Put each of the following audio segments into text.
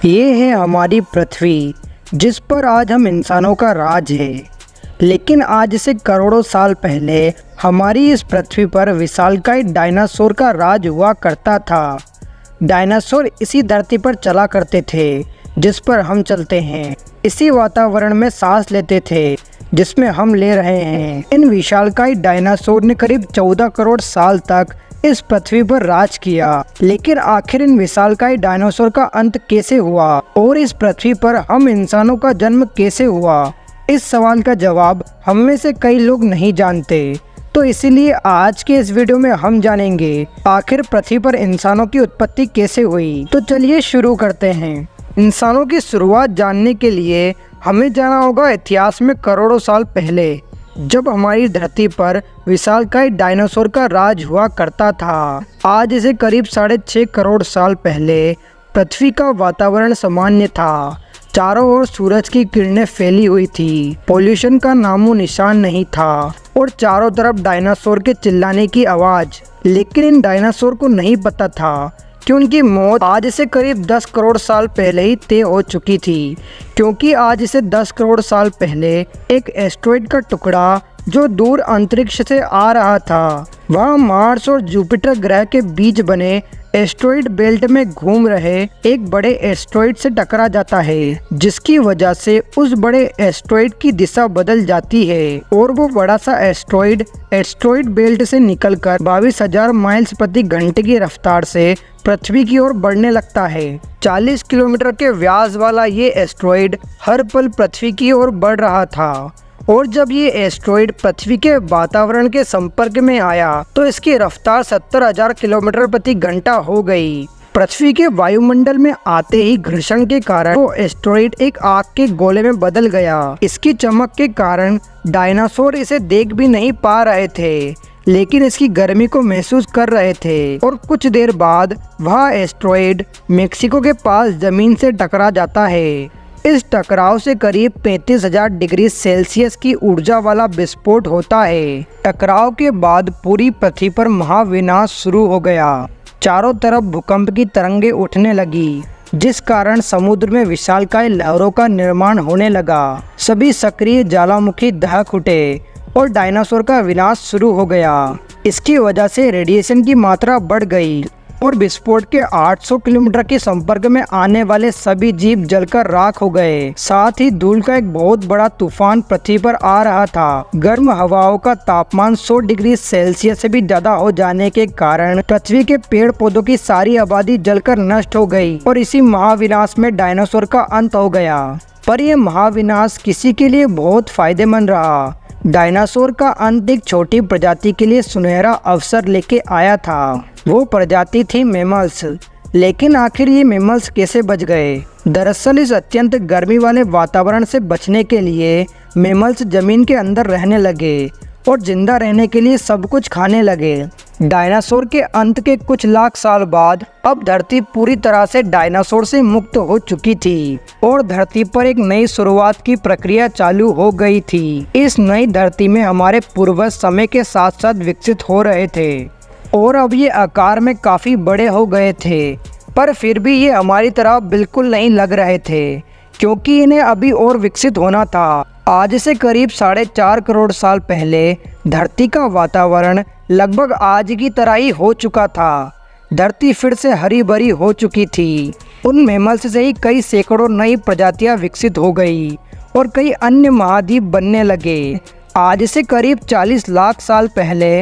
ये है हमारी पृथ्वी, जिस पर आज हम इंसानों का राज है। लेकिन आज से करोड़ों साल पहले हमारी इस पृथ्वी पर विशालकाय डायनासोर का राज हुआ करता था। डायनासोर इसी धरती पर चला करते थे जिस पर हम चलते हैं, इसी वातावरण में सांस लेते थे जिसमें हम ले रहे हैं। इन विशालकाय डायनासोर ने करीब 14 करोड़ साल तक इस पृथ्वी पर राज किया। लेकिन आखिर इन विशालकाय डायनासोर का अंत कैसे हुआ और इस पृथ्वी पर हम इंसानों का जन्म कैसे हुआ, इस सवाल का जवाब हम में से कई लोग नहीं जानते। तो इसीलिए आज के इस वीडियो में हम जानेंगे आखिर पृथ्वी पर इंसानों की उत्पत्ति कैसे हुई। तो चलिए शुरू करते हैं। इंसानों की शुरुआत जानने के लिए हमें जाना होगा इतिहास में करोड़ों साल पहले, जब हमारी धरती पर विशालकाय डायनासोर का राज हुआ करता था। आज से करीब 6.5 करोड़ साल पहले पृथ्वी का वातावरण सामान्य था। चारों ओर सूरज की किरणें फैली हुई थी, पोल्यूशन का नामो निशान नहीं था और चारों तरफ डायनासोर के चिल्लाने की आवाज़। लेकिन इन डायनासोर को नहीं पता था कि उनकी मौत आज से करीब 10 करोड़ साल पहले ही तय हो चुकी थी, क्योंकि आज से 10 करोड़ साल पहले एक एस्टेरॉयड का टुकड़ा जो दूर अंतरिक्ष से आ रहा था, वह मार्स और जुपिटर ग्रह के बीच बने एस्टेरॉयड बेल्ट में घूम रहे एक बड़े एस्टेरॉयड से टकरा जाता है, जिसकी वजह से उस बड़े एस्टेरॉयड की दिशा बदल जाती है और वो बड़ा सा एस्टेरॉयड बेल्ट से निकलकर 22,000 माइल्स प्रति घंटे की रफ्तार से पृथ्वी की ओर बढ़ने लगता है। 40 किलोमीटर के व्यास वाला ये एस्टेरॉयड हर पल पृथ्वी की ओर बढ़ रहा था और जब ये एस्टेरॉयड पृथ्वी के वातावरण के संपर्क में आया तो इसकी रफ्तार 70,000 किलोमीटर प्रति घंटा हो गई। पृथ्वी के वायुमंडल में आते ही घर्षण के कारण वो एस्टेरॉयड एक आग के गोले में बदल गया। इसकी चमक के कारण डायनासोर इसे देख भी नहीं पा रहे थे, लेकिन इसकी गर्मी को महसूस कर रहे थे और कुछ देर बाद वह एस्टेरॉयड मेक्सिको के पास जमीन से टकरा जाता है। इस टकराव से करीब 35,000 डिग्री सेल्सियस की ऊर्जा वाला विस्फोट होता है। टकराव के बाद पूरी पृथ्वी पर महाविनाश शुरू हो गया। चारों तरफ भूकंप की तरंगें उठने लगी, जिस कारण समुद्र में विशालकाय लहरों का निर्माण होने लगा। सभी सक्रिय ज्वालामुखी दहक उठे और डायनासोर का विनाश शुरू हो गया। इसकी वजह से रेडिएशन की मात्रा बढ़ गई और विस्फोट के 800 किलोमीटर के संपर्क में आने वाले सभी जीव जलकर राख हो गए। साथ ही धूल का एक बहुत बड़ा तूफान पृथ्वी पर आ रहा था। गर्म हवाओं का तापमान 100 डिग्री सेल्सियस से भी ज्यादा हो जाने के कारण पृथ्वी के पेड़ पौधों की सारी आबादी जलकर नष्ट हो गई और इसी महाविनाश में डायनासोर का अंत हो गया। पर यह महाविनाश किसी के लिए बहुत फायदेमंद रहा। डायनासोर का अंत एक छोटी प्रजाति के लिए सुनहरा अवसर लेके आया था। वो प्रजाति थी मैमल्स। लेकिन आखिर ये मैमल्स कैसे बच गए? दरअसल इस अत्यंत गर्मी वाले वातावरण से बचने के लिए मैमल्स जमीन के अंदर रहने लगे और जिंदा रहने के लिए सब कुछ खाने लगे। डायनासोर के अंत के कुछ लाख साल बाद अब धरती पूरी तरह से डायनासोर से मुक्त हो चुकी थी और धरती पर एक नई शुरुआत की प्रक्रिया चालू हो गई थी। इस नई धरती में हमारे पूर्वज समय के साथ साथ विकसित हो रहे थे और अब ये आकार में काफ़ी बड़े हो गए थे, पर फिर भी ये हमारी तरह बिल्कुल नहीं लग रहे थे, क्योंकि इन्हें अभी और विकसित होना था। आज से करीब 4.5 करोड़ साल पहले धरती का वातावरण लगभग आज की तरह ही हो चुका था। धरती फिर से हरी भरी हो चुकी थी। उन मैमल्स से ही कई सैकड़ों नई प्रजातियां विकसित हो गई और कई अन्य महाद्वीप बनने लगे। आज से करीब 40 लाख साल पहले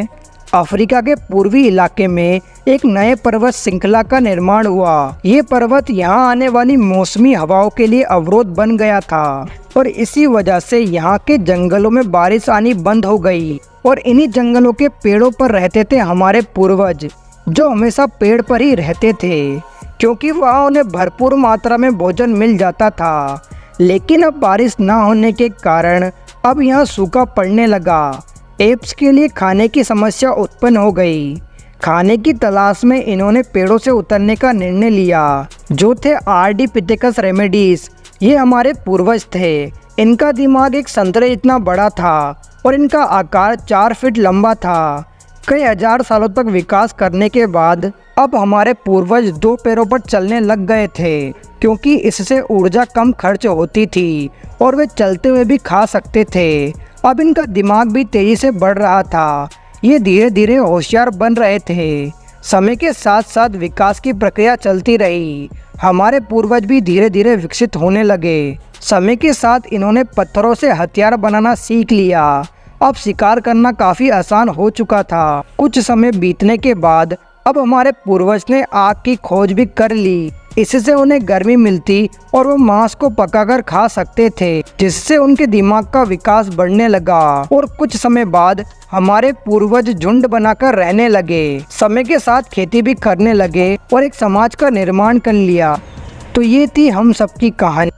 अफ्रीका के पूर्वी इलाके में एक नए पर्वत श्रृंखला का निर्माण हुआ। ये पर्वत यहाँ आने वाली मौसमी हवाओं के लिए अवरोध बन गया था और इसी वजह से यहाँ के जंगलों में बारिश आनी बंद हो गई और इन्हीं जंगलों के पेड़ों पर रहते थे हमारे पूर्वज, जो हमेशा पेड़ पर ही रहते थे, क्योंकि वहाँ उन्हें भरपूर मात्रा में भोजन मिल जाता था। लेकिन अब बारिश न होने के कारण अब यहाँ सूखा पड़ने लगा। एप्स के लिए खाने की समस्या उत्पन्न हो गई। खाने की तलाश में इन्होंने पेड़ों से उतरने का निर्णय लिया, जो थे आर्डिपिथेकस रेमेडीज। ये हमारे पूर्वज थे। इनका दिमाग एक संतरे जितना बड़ा था और इनका आकार 4 फीट लंबा था। कई हजार सालों तक विकास करने के बाद अब हमारे पूर्वज दो पैरों पर चलने लग गए थे, क्योंकि इससे ऊर्जा कम खर्च होती थी और वे चलते हुए भी खा सकते थे। अब इनका दिमाग भी तेजी से बढ़ रहा था। ये धीरे धीरे होशियार बन रहे थे। समय के साथ साथ विकास की प्रक्रिया चलती रही। हमारे पूर्वज भी धीरे धीरे विकसित होने लगे। समय के साथ इन्होंने पत्थरों से हथियार बनाना सीख लिया। अब शिकार करना काफ़ी आसान हो चुका था। कुछ समय बीतने के बाद अब हमारे पूर्वज ने आग की खोज भी कर ली। इससे उन्हें गर्मी मिलती और वो मांस को पकाकर खा सकते थे, जिससे उनके दिमाग का विकास बढ़ने लगा। और कुछ समय बाद हमारे पूर्वज झुंड बनाकर रहने लगे। समय के साथ खेती भी करने लगे और एक समाज का निर्माण कर लिया। तो ये थी हम सबकी कहानी।